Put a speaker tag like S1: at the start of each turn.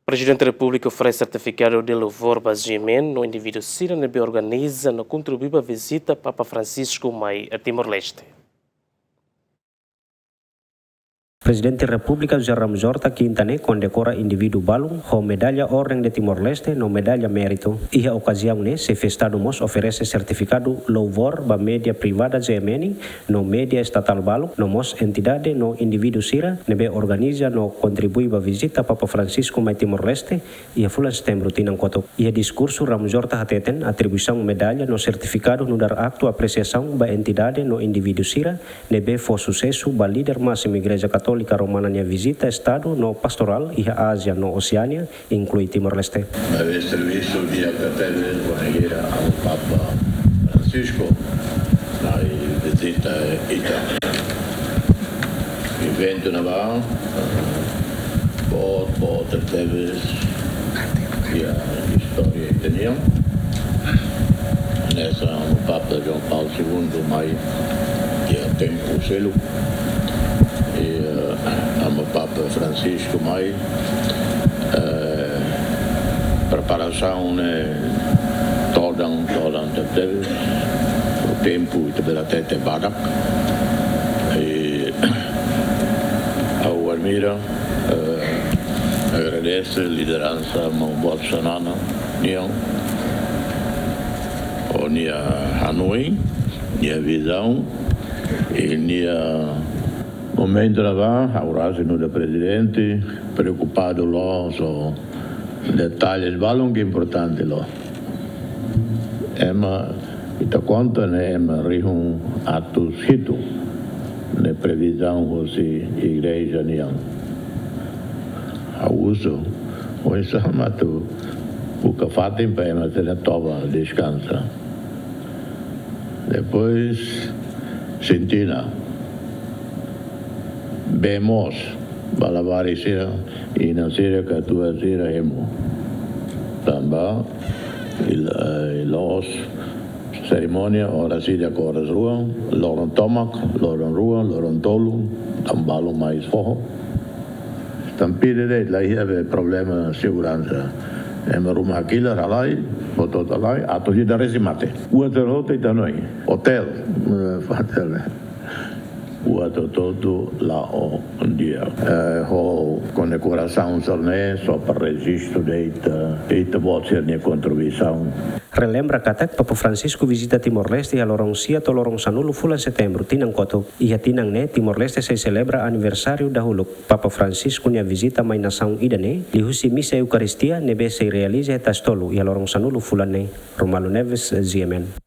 S1: Prezidente Repu oferece sertifikadu de louvor para GMN no individu sira organiza no kontribui para vizita Papa Francisco a Timor-Leste.
S2: Prezidente República Ramos Horta Quintane condecora individu balung com medalha Ordem de Timor-Leste no medalha mérito. E a ocasião se festado mos oferece certificado louvor ba média privada GMN no média estatal balung no mos entidade no individu sira nebe organiza no kontribui ba vizita Papa Francisco mai Timor-Leste e a fulan setembro tinang kotok. E a discurso Ramos Horta hateten atribuição medalha no certificado no dar acto apreciação ba entidade no individu sira nebe for sucesso ba líder máximo Igreja Católica Romana nia vizita Estado no pastoral e a Ásia no Oceania, inclui Timor-Leste.
S3: Il servizio di Apetele buonasera al Papa Francisco la visita Italia. Evento naval por Teves e a história italiana. Nessa o Papa João Paulo II mai que é tempo selo o Papa Francisco mai preparação toda teve o tempo pela tete badak e ao Almira agradece a liderança Bolsonaro nia Hanoi nia visão e nia momento lá, aurasi no da Presidente, preocupado lá, so detalhes balong importante lá. Ema ita conta ne ema rihun atos hitu ne previsão hoje igreja niang. A uso o isso mato o que fatem para ema se tova descansa. Depois sentina vemos balavar sira e na sira que tua sira emo também los cerimônia ora sira coras rua loron tomac loron rua loron tolu tambalo mais forro stampide de lá ia problema segurança em rumah aquilo ralai botot ralai atau tidak resimate hotel hotel noi hotel fatel Uato todo lá um dia. Ho condecoração solene só para registro deita pode ser minha contribuição.
S2: Relembra katak Papa Francisco visita Timor-Leste e a lorong sia to lorong sanulu fulan setembro tinang koto. Ia tinang ne Timor-Leste se celebra aniversário dahulu. Papa Francisco nia visita mai nação idane lihusi misa Eucaristia nebe se realiza tastolu e a lorong sanulu fulan ne. Romalo Neves, GMN.